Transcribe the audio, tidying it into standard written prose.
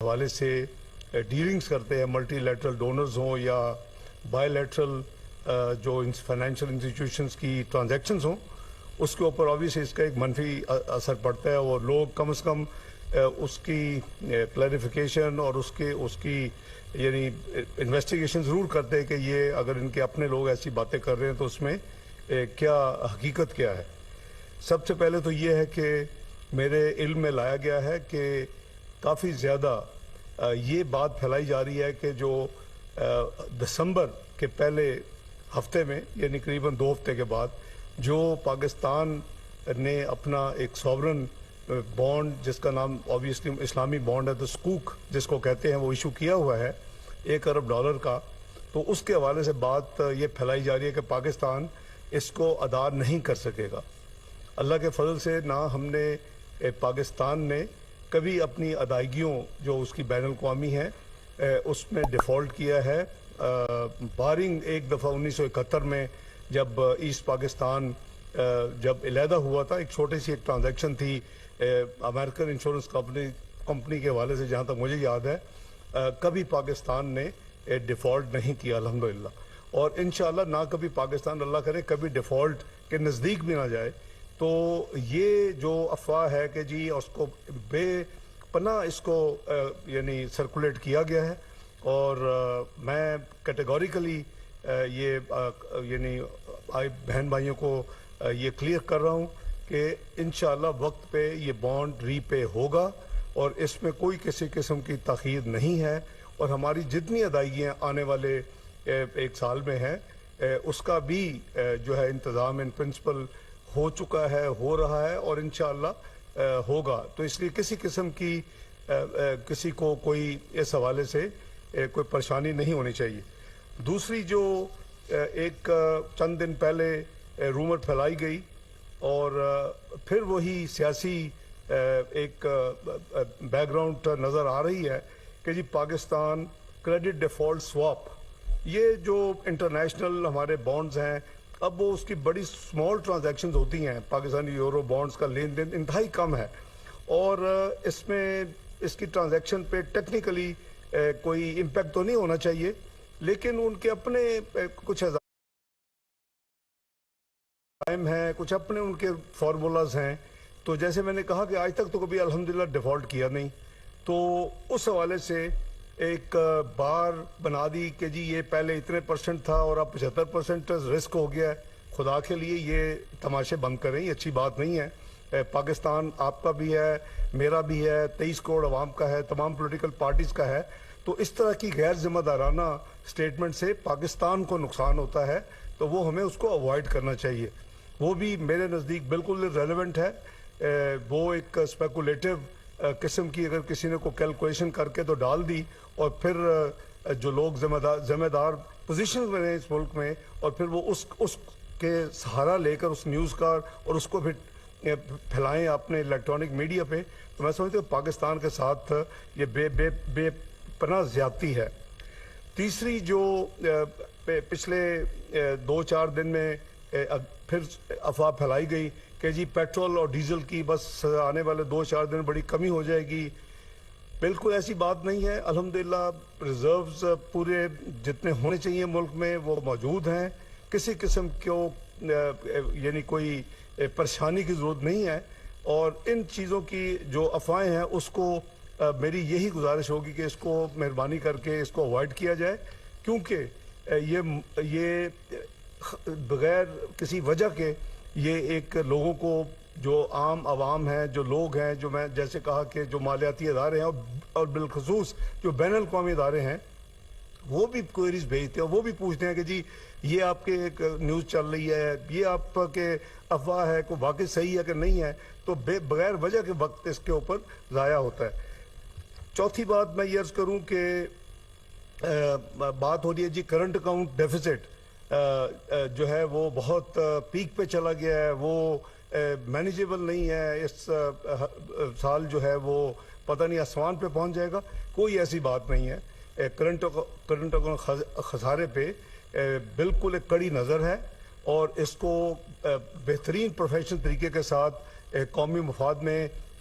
حوالے سے ڈیلنگز کرتے ہیں، ملٹی لیٹرل ڈونرز ہوں یا بائی لیٹرل جو فائنینشیل انسٹیٹیوشنز کی ٹرانزیکشنز ہوں، اس کے اوپر آبویسلی اس کا ایک منفی اثر پڑتا ہے، اور لوگ کم از کم اس کی کلیریفیکیشن اور اس کی یعنی انویسٹیگیشن ضرور کرتے ہیں کہ یہ اگر ان کے اپنے لوگ ایسی باتیں کر رہے ہیں تو اس میں کیا حقیقت کیا ہے۔ سب سے پہلے تو یہ ہے کہ میرے علم میں لایا گیا ہے کہ کافی زیادہ یہ بات پھیلائی جا رہی ہے کہ جو دسمبر کے پہلے ہفتے میں یعنی قریباً 2 ہفتے کے بعد جو پاکستان نے اپنا ایک سوورن بانڈ جس کا نام آبویسلی اسلامی بانڈ ہے، تو سکوک جس کو کہتے ہیں، وہ ایشو کیا ہوا ہے $1 ارب کا، تو اس کے حوالے سے بات یہ پھیلائی جا رہی ہے کہ پاکستان اس کو ادا نہیں کر سکے گا۔ اللہ کے فضل سے نہ ہم نے پاکستان نے کبھی اپنی ادائیگیوں جو اس کی بین الاقوامی ہیں اس میں ڈیفالٹ کیا ہے، بارنگ ایک دفعہ 1971 میں جب ایسٹ پاکستان جب علیحدہ ہوا تھا، ایک چھوٹی سی ایک ٹرانزیکشن تھی امریکن انشورنس کمپنی کے حوالے سے، جہاں تک مجھے یاد ہے کبھی پاکستان نے ڈیفالٹ نہیں کیا الحمدللہ، اور انشاءاللہ نہ کبھی پاکستان اللہ کرے کبھی ڈیفالٹ کے نزدیک بھی نہ جائے۔ تو یہ جو افواہ ہے کہ جی اس کو بے پناہ اس کو یعنی سرکولیٹ کیا گیا ہے، اور میں کیٹیگوریکلی یہ یعنی بہن بھائیوں کو یہ کلیئر کر رہا ہوں کہ انشاءاللہ وقت پہ یہ بانڈ ری پے ہوگا، اور اس میں کوئی کسی قسم کی تاخیر نہیں ہے، اور ہماری جتنی ادائیگیاں آنے والے 1 سال میں ہیں اس کا بھی جو ہے انتظام ان پرنسپل ہو چکا ہے، ہو رہا ہے، اور انشاءاللہ ہوگا۔ تو اس لیے کسی قسم کی کسی کو کوئی اس حوالے سے کوئی پریشانی نہیں ہونی چاہیے۔ دوسری جو ایک چند دن پہلے رومر پھیلائی گئی اور پھر وہی سیاسی ایک بیک گراؤنڈ نظر آ رہی ہے کہ جی پاکستان کریڈٹ ڈیفالٹ سواپ، یہ جو انٹرنیشنل ہمارے بانڈز ہیں، اب وہ اس کی بڑی سمال ٹرانزیکشنز ہوتی ہیں، پاکستانی یورو بانڈز کا لین دین انتہائی کم ہے، اور اس میں اس کی ٹرانزیکشن پہ ٹیکنیکلی کوئی امپیکٹ تو نہیں ہونا چاہیے، لیکن ان کے اپنے کچھ عزائم ہیں، کچھ اپنے ان کے فارمولاز ہیں۔ تو جیسے میں نے کہا کہ آج تک تو کبھی الحمدللہ ڈیفالٹ کیا نہیں، تو اس حوالے سے ایک بار بنا دی کہ جی یہ پہلے اتنے % تھا اور اب 75% رسک ہو گیا ہے۔ خدا کے لیے یہ تماشے بند کریں، یہ اچھی بات نہیں ہے۔ پاکستان آپ کا بھی ہے، میرا بھی ہے، 23 کروڑ عوام کا ہے، تمام پولیٹیکل پارٹیز کا ہے، تو اس طرح کی غیر ذمہ دارانہ سٹیٹمنٹ سے پاکستان کو نقصان ہوتا ہے، تو وہ ہمیں اس کو اوائڈ کرنا چاہیے۔ وہ بھی میرے نزدیک بالکل ریلیونٹ ہے، وہ ایک اسپیکولیٹو قسم کی اگر کسی نے کو کیلکولیشن کر کے تو ڈال دی، اور پھر جو لوگ ذمہ دار پوزیشن میں ہیں اس ملک میں، اور پھر وہ اس کے سہارا لے کر اس نیوز کا اور اس کو پھر پھیلائیں اپنے الیکٹرانک میڈیا پہ، تو میں سمجھتا ہوں پاکستان کے ساتھ یہ بے پناہ زیادتی ہے۔ تیسری جو پچھلے 2-4 دن میں پھر افواہ پھیلائی گئی کہ جی پیٹرول اور ڈیزل کی بس آنے والے 2-4 دن بڑی کمی ہو جائے گی، بالکل ایسی بات نہیں ہے۔ الحمدللہ ریزروز پورے جتنے ہونے چاہیے ملک میں وہ موجود ہیں، کسی قسم کو یعنی کوئی پریشانی کی ضرورت نہیں ہے، اور ان چیزوں کی جو افواہیں ہیں اس کو میری یہی گزارش ہوگی کہ اس کو مہربانی کر کے اس کو اوائڈ کیا جائے، کیونکہ یہ بغیر کسی وجہ کے یہ ایک لوگوں کو جو عام عوام ہیں، جو لوگ ہیں، جو میں جیسے کہا کہ جو مالیاتی ادارے ہیں اور بالخصوص جو بین الاقوامی ادارے ہیں، وہ بھی کوئریز بھیجتے ہیں، وہ بھی پوچھتے ہیں کہ جی یہ آپ کے ایک نیوز چل رہی ہے، یہ آپ کے افواہ ہے، کوئی واقعی صحیح ہے کہ نہیں ہے، تو بغیر وجہ کے وقت اس کے اوپر ضائع ہوتا ہے۔ چوتھی بات میں یہ عرض کروں کہ بات ہو رہی ہے جی کرنٹ اکاؤنٹ ڈیفیسٹ جو ہے وہ بہت پیک پہ چلا گیا ہے، وہ مینیجیبل نہیں ہے، اس سال جو ہے وہ پتہ نہیں آسمان پہ پہنچ جائے گا، کوئی ایسی بات نہیں ہے۔ کرنٹ اکاؤنٹ خسارے پہ بالکل ایک کڑی نظر ہے، اور اس کو بہترین پروفیشنل طریقے کے ساتھ قومی مفاد میں